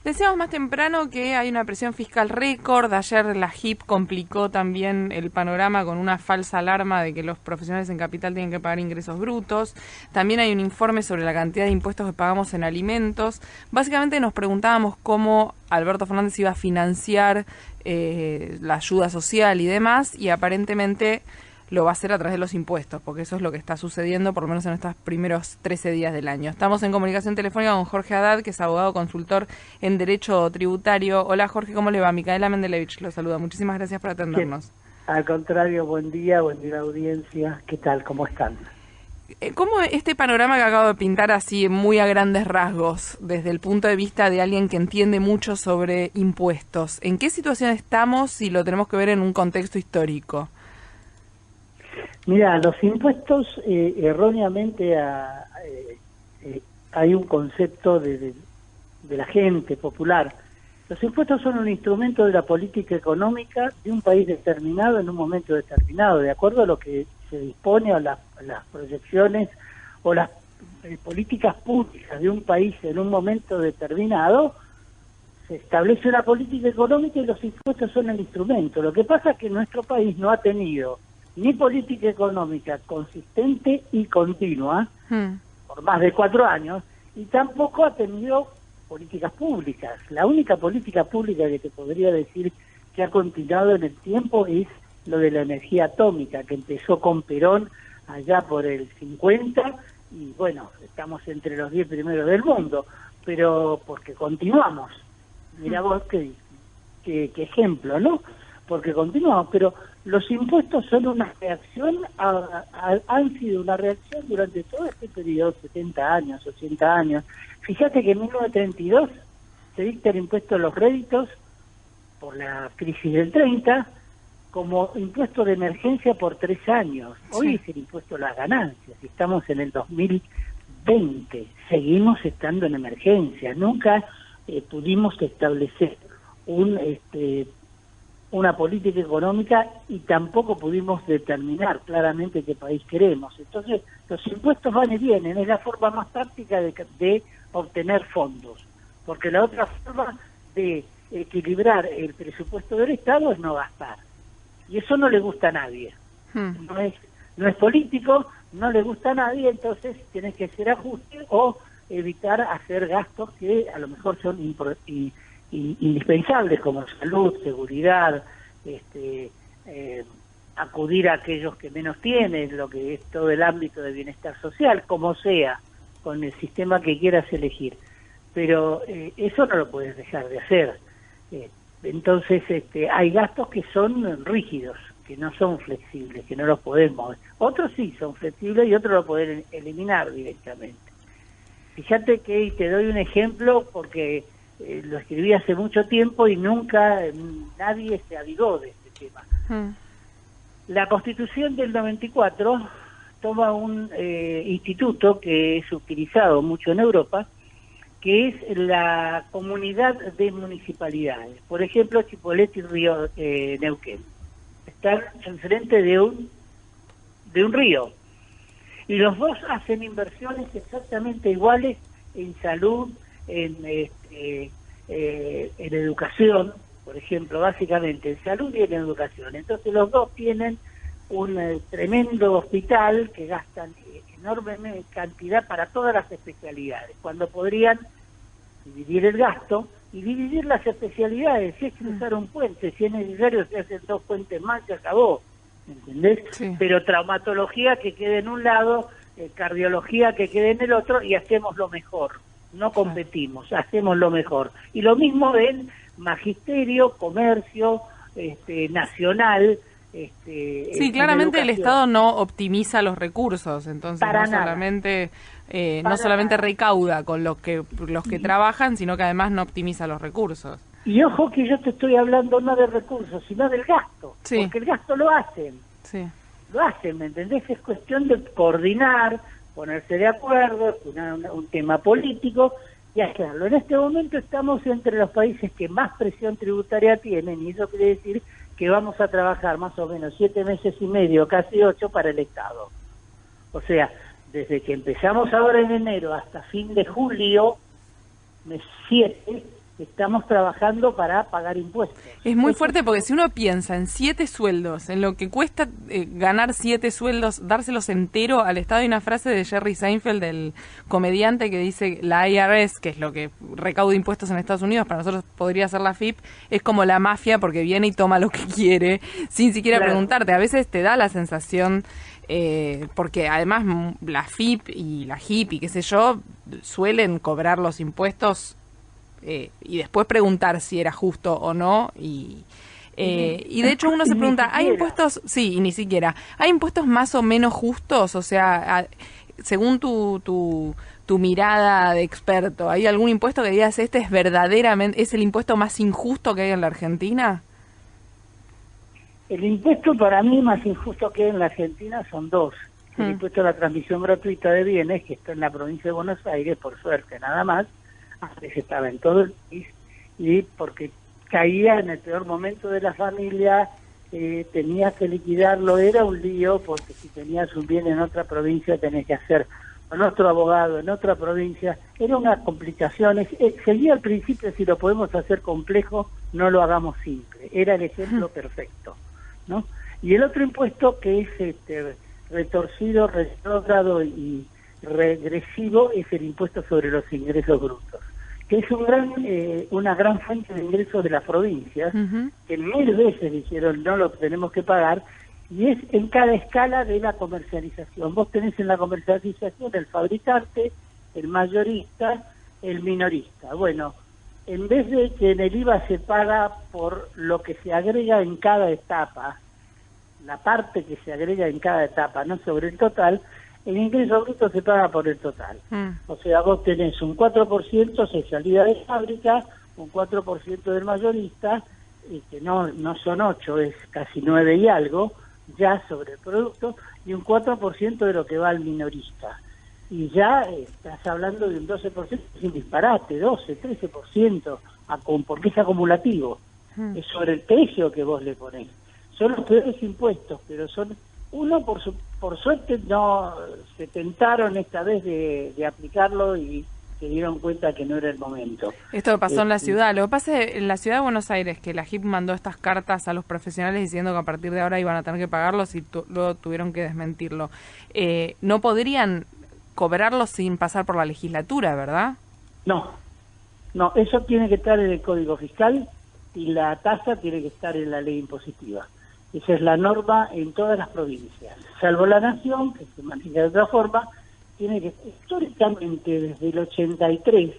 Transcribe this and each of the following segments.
Decíamos más temprano que hay una presión fiscal récord. Ayer la JIP complicó también el panorama con una falsa alarma de que los profesionales en capital tienen que pagar ingresos brutos. También hay un informe sobre la cantidad de impuestos que pagamos en alimentos. Básicamente nos preguntábamos cómo Alberto Fernández iba a financiar la ayuda social y demás, y aparentemente lo va a hacer a través de los impuestos, porque eso es lo que está sucediendo, por lo menos en estos primeros 13 días del año. Estamos en comunicación telefónica con Jorge Haddad, que es abogado consultor en Derecho Tributario. Hola Jorge, ¿cómo le va? Micaela Mendelevich lo saluda. Muchísimas gracias por atendernos. Al contrario, buen día audiencia. ¿Qué tal? ¿Cómo están? ¿Cómo este panorama que acabo de pintar así muy a grandes rasgos, desde el punto de vista de alguien que entiende mucho sobre impuestos, en qué situación estamos si lo tenemos que ver en un contexto histórico? Mira, los impuestos, erróneamente hay un concepto de la gente popular. Los impuestos son un instrumento de la política económica de un país determinado en un momento determinado, de acuerdo a lo que se dispone a las proyecciones o las políticas públicas de un país en un momento determinado. Se establece una política económica y los impuestos son el instrumento. Lo que pasa es que nuestro país no ha tenido ni política económica consistente y continua por más de 4 años, y tampoco ha tenido políticas públicas. La única política pública que te podría decir que ha continuado en el tiempo es lo de la energía atómica, que empezó con Perón allá por el 50, y bueno, estamos entre los 10 primeros del mundo, pero porque continuamos. Mirá vos qué ejemplo, ¿no? Porque continuamos, pero los impuestos son una reacción, han sido una reacción durante todo este periodo, 70 años, 80 años. Fíjate que en 1932 se dicta el impuesto a los réditos por la crisis del 30 como impuesto de emergencia por 3 años. Hoy es el impuesto a las ganancias, estamos en el 2020, seguimos estando en emergencia. Nunca pudimos establecer una política económica y tampoco pudimos determinar claramente qué país queremos. Entonces, los impuestos van y vienen, es la forma más práctica de obtener fondos, porque la otra forma de equilibrar el presupuesto del Estado es no gastar, y eso no le gusta a nadie. No es político, no le gusta a nadie, entonces tienes que hacer ajustes o evitar hacer gastos que a lo mejor son indispensables, como salud, seguridad, acudir a aquellos que menos tienen, lo que es todo el ámbito de bienestar social, como sea, con el sistema que quieras elegir. Pero eso no lo puedes dejar de hacer. Entonces hay gastos que son rígidos, que no son flexibles, que no los podemos. Otros sí son flexibles y otros lo pueden eliminar directamente. Fíjate que, y te doy un ejemplo porque lo escribí hace mucho tiempo y nunca nadie se avivó de este tema. La Constitución del 94 toma un instituto que es utilizado mucho en Europa, que es la comunidad de municipalidades. Por ejemplo, Chipoleti y Río Neuquén están enfrente de un río, y los dos hacen inversiones exactamente iguales en salud, en educación, por ejemplo, básicamente en salud y en educación. Entonces los dos tienen un tremendo hospital que gastan enorme cantidad para todas las especialidades, cuando podrían dividir el gasto y dividir las especialidades. Si es cruzar un puente, si es necesario se hacen 2 puentes más, se acabó, ¿entendés? Sí. Pero traumatología que quede en un lado, cardiología que quede en el otro, y hacemos lo mejor. No competimos, hacemos lo mejor. Y lo mismo en magisterio, comercio, nacional. Sí, claramente el Estado no optimiza los recursos, entonces no solamente recauda con los que trabajan, sino que además no optimiza los recursos. Y ojo que yo te estoy hablando no de recursos, sino del gasto, porque el gasto lo hacen. Sí. Lo hacen, ¿me entendés? Es cuestión de coordinar, ponerse de acuerdo, un tema político y hacerlo. En este momento estamos entre los países que más presión tributaria tienen, y eso quiere decir que vamos a trabajar más o menos 7 meses y medio, casi 8, para el Estado. O sea, desde que empezamos ahora en enero hasta fin de julio, mes 7, estamos trabajando para pagar impuestos. Es muy fuerte porque si uno piensa en 7 sueldos, en lo que cuesta ganar 7 sueldos, dárselos entero al Estado, hay una frase de Jerry Seinfeld, del comediante, que dice la IRS, que es lo que recauda impuestos en Estados Unidos, para nosotros podría ser la FIP, es como la mafia porque viene y toma lo que quiere sin siquiera preguntarte. A veces te da la sensación, porque además la FIP y la HIP y qué sé yo, suelen cobrar los impuestos y después preguntar si era justo o no, y de hecho uno se pregunta, ¿hay impuestos? Sí, y ni siquiera. ¿Hay impuestos más o menos justos? O sea, según tu mirada de experto, ¿hay algún impuesto que digas, este es verdaderamente, es el impuesto más injusto que hay en la Argentina? El impuesto para mí más injusto que hay en la Argentina son dos. El impuesto a la transmisión gratuita de bienes, que está en la provincia de Buenos Aires, por suerte, nada más. Antes estaba en todo el país, y porque caía en el peor momento de la familia, tenías que liquidarlo, era un lío, porque si tenías un bien en otra provincia tenés que hacer con otro abogado en otra provincia, era una complicación. Seguía al principio, si lo podemos hacer complejo, no lo hagamos simple, era el ejemplo perfecto, ¿no? Y el otro impuesto que es retorcido, retrógrado y regresivo es el impuesto sobre los ingresos brutos, que es una gran fuente de ingresos de las provincias, que 1000 veces dijeron no lo tenemos que pagar, y es en cada escala de la comercialización. Vos tenés en la comercialización el fabricante, el mayorista, el minorista. Bueno, en vez de que en el IVA se paga por lo que se agrega en cada etapa, la parte que se agrega en cada etapa, no sobre el total, el ingreso bruto se paga por el total. O sea, vos tenés un 4% de salida de fábrica, un 4% del mayorista, y que no son 8, es casi 9 y algo, ya sobre el producto, y un 4% de lo que va al minorista. Y ya estás hablando de un 12%, es un disparate, 12, 13%, porque es acumulativo. Es sobre el precio que vos le ponés. Son los peores impuestos, pero son... Uno, por suerte, no se tentaron esta vez de aplicarlo y se dieron cuenta que no era el momento. Esto pasó en la ciudad. Lo que pasa es en la ciudad de Buenos Aires, que la HIP mandó estas cartas a los profesionales diciendo que a partir de ahora iban a tener que pagarlos y luego tuvieron que desmentirlo. No podrían cobrarlos sin pasar por la legislatura, ¿verdad? No, eso tiene que estar en el Código Fiscal y la tasa tiene que estar en la ley impositiva. Esa es la norma en todas las provincias, salvo la Nación, que se maneja de otra forma. Tiene que, históricamente, desde el 83,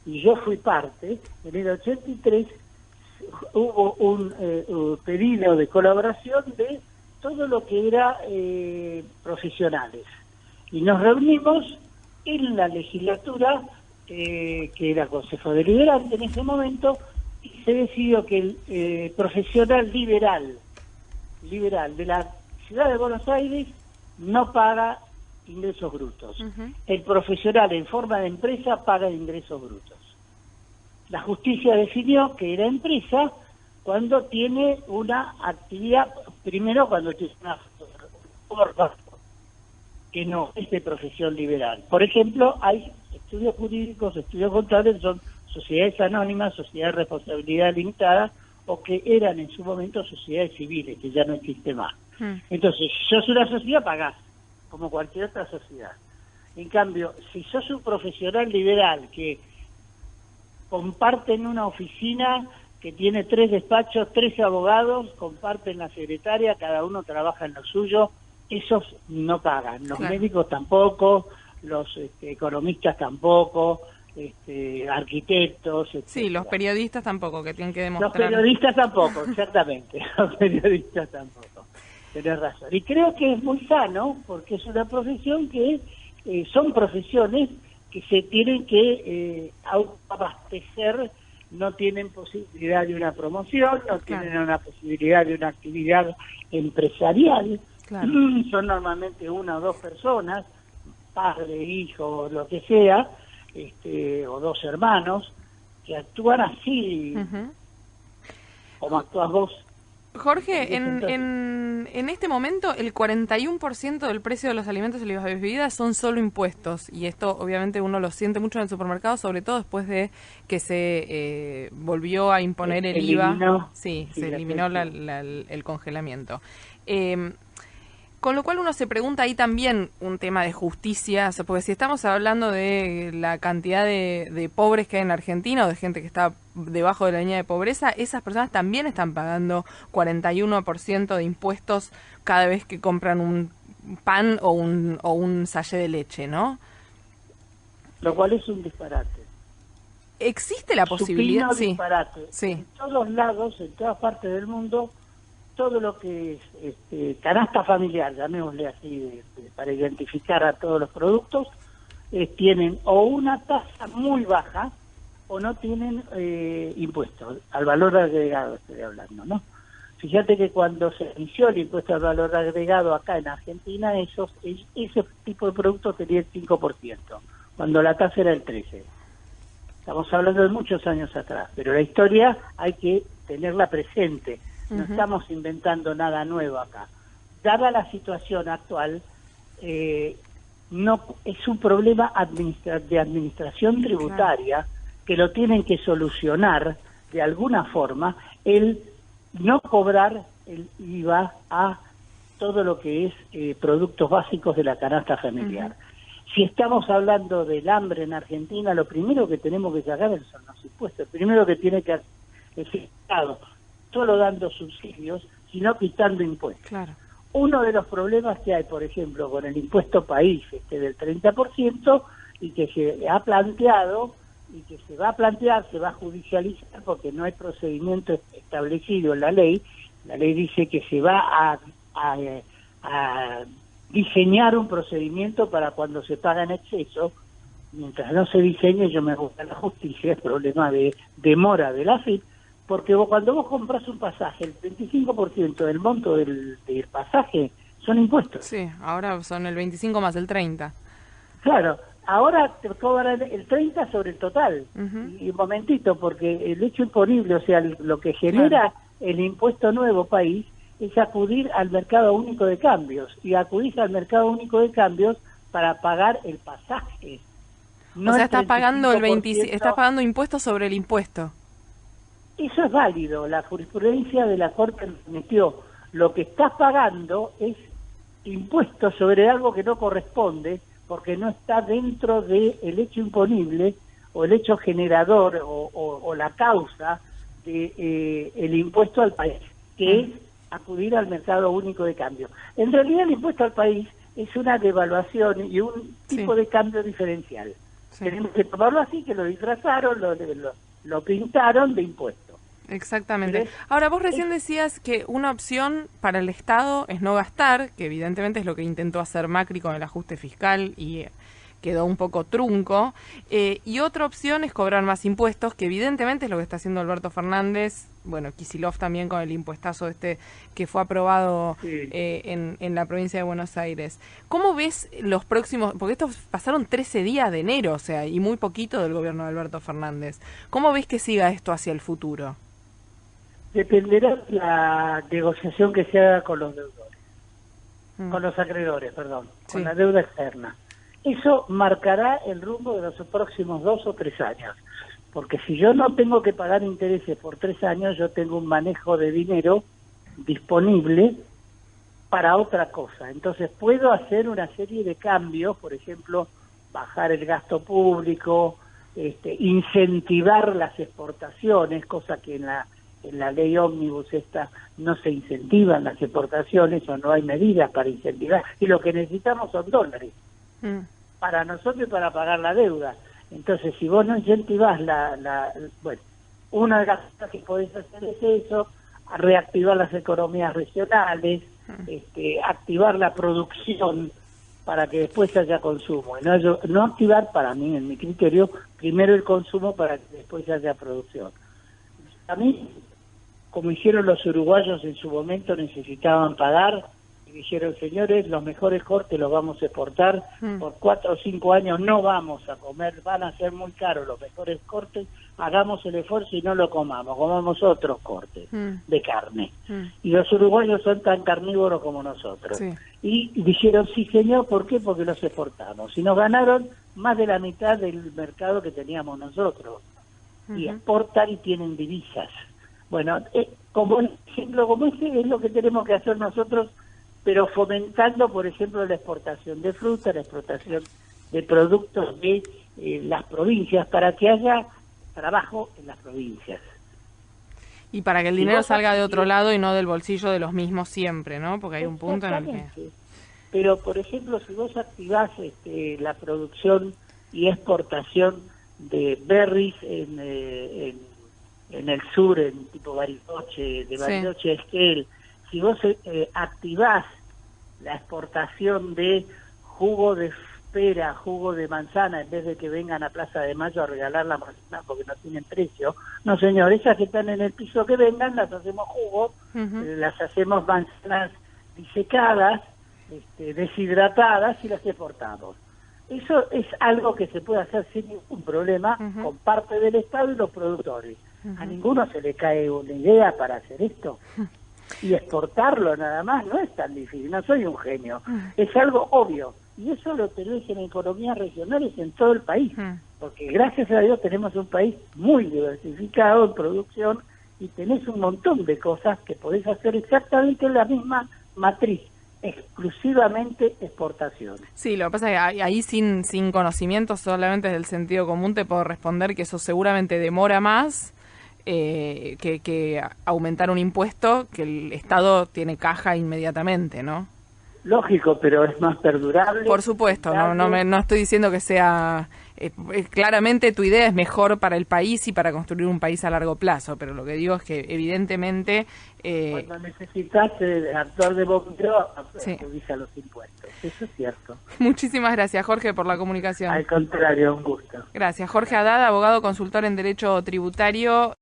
y yo fui parte, en el 83 hubo un pedido de colaboración de todo lo que era profesionales. Y nos reunimos en la legislatura, que era Consejo Deliberante en ese momento, y se decidió que el profesional liberal de la ciudad de Buenos Aires no paga ingresos brutos. El profesional en forma de empresa paga ingresos brutos. La justicia definió que era empresa cuando tiene una actividad, primero cuando tiene una forma que no es de profesión liberal. Por ejemplo, hay estudios jurídicos, estudios contables, son sociedades anónimas, sociedades de responsabilidad limitada, o que eran en su momento sociedades civiles, que ya no existe más. Entonces, si sos una sociedad, pagás, como cualquier otra sociedad. En cambio, si sos un profesional liberal que comparten una oficina que tiene 3 despachos, 13 abogados, comparten la secretaria, cada uno trabaja en lo suyo, esos no pagan. Los médicos tampoco, los economistas tampoco, arquitectos, etc. Sí, los periodistas tampoco, que tienen que demostrar. Los periodistas tampoco, exactamente, los periodistas tampoco. Tenés razón. Y creo que es muy sano, porque es una profesión que son profesiones que se tienen que abastecer, no tienen posibilidad de una promoción, no tienen una posibilidad de una actividad empresarial. Son normalmente 1 o 2 personas, padre, hijo, lo que sea, o 2 hermanos, que actúan así, como actúas vos. Jorge, en este momento el 41% del precio de los alimentos y las bebidas son solo impuestos, y esto obviamente uno lo siente mucho en el supermercado, sobre todo después de que se volvió a imponer el IVA. Sí, se eliminó el congelamiento. Con lo cual uno se pregunta ahí también un tema de justicia, o sea, porque si estamos hablando de la cantidad de pobres que hay en Argentina o de gente que está debajo de la línea de pobreza, esas personas también están pagando 41% de impuestos cada vez que compran un pan o un sachet de leche, ¿no? Lo cual es un disparate. ¿Existe la posibilidad? Supino disparate. Sí. En todos lados, en todas partes del mundo, todo lo que es canasta familiar, llamémosle así, para identificar a todos los productos, tienen o una tasa muy baja o no tienen impuestos, al valor agregado estoy hablando, ¿no? Fíjate que cuando se inició el impuesto al valor agregado acá en Argentina, ese tipo de productos tenía el 5%, cuando la tasa era el 13%. Estamos hablando de muchos años atrás, pero la historia hay que tenerla presente. No estamos inventando nada nuevo acá. Dada la situación actual, no es un problema de administración tributaria que lo tienen que solucionar de alguna forma, el no cobrar el IVA a todo lo que es productos básicos de la canasta familiar. Si estamos hablando del hambre en Argentina, lo primero que tenemos que sacar son los impuestos. El primero que tiene que hacer el Estado, solo dando subsidios, sino quitando impuestos. Claro. Uno de los problemas que hay, por ejemplo, con el impuesto país del 30%, y que se ha planteado, y que se va a plantear, se va a judicializar, porque no hay procedimiento establecido en la ley dice que se va a diseñar un procedimiento para cuando se paga en exceso. Mientras no se diseñe, yo me busco la justicia, es problema de demora de la AFIP, porque cuando vos compras un pasaje, el 25% del monto del pasaje son impuestos. Sí, ahora son el 25 más el 30. Claro, ahora te cobran el 30 sobre el total. Y un momentito, porque el hecho imponible, o sea, lo que genera el impuesto nuevo país, es acudir al mercado único de cambios. Y acudís al mercado único de cambios para pagar el pasaje. No, o sea, estás pagando estás pagando impuestos sobre el impuesto. Eso es válido, la jurisprudencia de la Corte admitió. Lo que estás pagando es impuesto sobre algo que no corresponde, porque no está dentro del hecho imponible, o el hecho generador, o la causa de el impuesto al país, que es acudir al mercado único de cambio. En realidad el impuesto al país es una devaluación y un tipo de cambio diferencial. Tenemos que tomarlo así, que lo disfrazaron, lo pintaron de impuesto. Exactamente. Ahora, vos recién decías que una opción para el Estado es no gastar, que evidentemente es lo que intentó hacer Macri con el ajuste fiscal y quedó un poco trunco, y otra opción es cobrar más impuestos, que evidentemente es lo que está haciendo Alberto Fernández, bueno, Kicillof también con el impuestazo que fue aprobado en la provincia de Buenos Aires. ¿Cómo ves los próximos, porque estos pasaron 13 días de enero, o sea, y muy poquito del gobierno de Alberto Fernández? ¿Cómo ves que siga esto hacia el futuro? Dependerá de la negociación que se haga con los deudores, con los acreedores, perdón, con la deuda externa. Eso marcará el rumbo de los próximos 2 o 3 años, porque si yo no tengo que pagar intereses por 3 años, yo tengo un manejo de dinero disponible para otra cosa. Entonces puedo hacer una serie de cambios, por ejemplo, bajar el gasto público, incentivar las exportaciones, cosa que en la ley ómnibus esta no se incentivan las exportaciones, o no hay medidas para incentivar, y lo que necesitamos son dólares para nosotros y para pagar la deuda. Entonces, si vos no incentivás bueno, una de las cosas que podés hacer es eso, reactivar las economías regionales, activar la producción para que después haya consumo. No activar, para mí, en mi criterio, primero el consumo para que después haya producción. A mí, como hicieron los uruguayos en su momento, necesitaban pagar, y dijeron, señores, los mejores cortes los vamos a exportar, por 4 o 5 años no vamos a comer, van a ser muy caros los mejores cortes, hagamos el esfuerzo y no lo comamos otros cortes de carne. Y los uruguayos son tan carnívoros como nosotros. Sí. Y dijeron, sí señor, ¿por qué? Porque los exportamos. Y nos ganaron más de la mitad del mercado que teníamos nosotros. Y exportan y tienen divisas. Bueno, como ejemplo como ese es lo que tenemos que hacer nosotros, pero fomentando, por ejemplo, la exportación de fruta, la exportación de productos de las provincias, para que haya trabajo en las provincias. Y para que el dinero salga de otro lado y no del bolsillo de los mismos siempre, ¿no? Porque hay un punto en el que... Pero, por ejemplo, si vos activás la producción y exportación de berries en el sur, en tipo Bariloche, de Bariloche a Esquel, si vos activás la exportación de jugo de pera, jugo de manzana, en vez de que vengan a Plaza de Mayo a regalar la manzana porque no tienen precio, no señor, esas que están en el piso que vengan, las hacemos jugo, las hacemos manzanas disecadas, deshidratadas y las exportamos. Eso es algo que se puede hacer sin ningún problema con parte del Estado y los productores. A ninguno se le cae una idea para hacer esto. Y exportarlo nada más no es tan difícil, no soy un genio. Es algo obvio. Y eso lo tenés en economías regionales en todo el país. Porque gracias a Dios tenemos un país muy diversificado en producción y tenés un montón de cosas que podés hacer exactamente en la misma matriz. Exclusivamente exportación. Sí, lo que pasa es que ahí sin conocimiento, solamente desde el sentido común, te puedo responder que eso seguramente demora más que aumentar un impuesto, que el Estado tiene caja inmediatamente, ¿no? Lógico, pero es más perdurable. Por supuesto, no estoy diciendo que sea... claramente tu idea es mejor para el país y para construir un país a largo plazo, pero lo que digo es que evidentemente... cuando necesitas actuar de bombero, acudís a los impuestos. Eso es cierto. Muchísimas gracias, Jorge, por la comunicación. Al contrario, un gusto. Gracias. Jorge Haddad, abogado consultor en Derecho Tributario.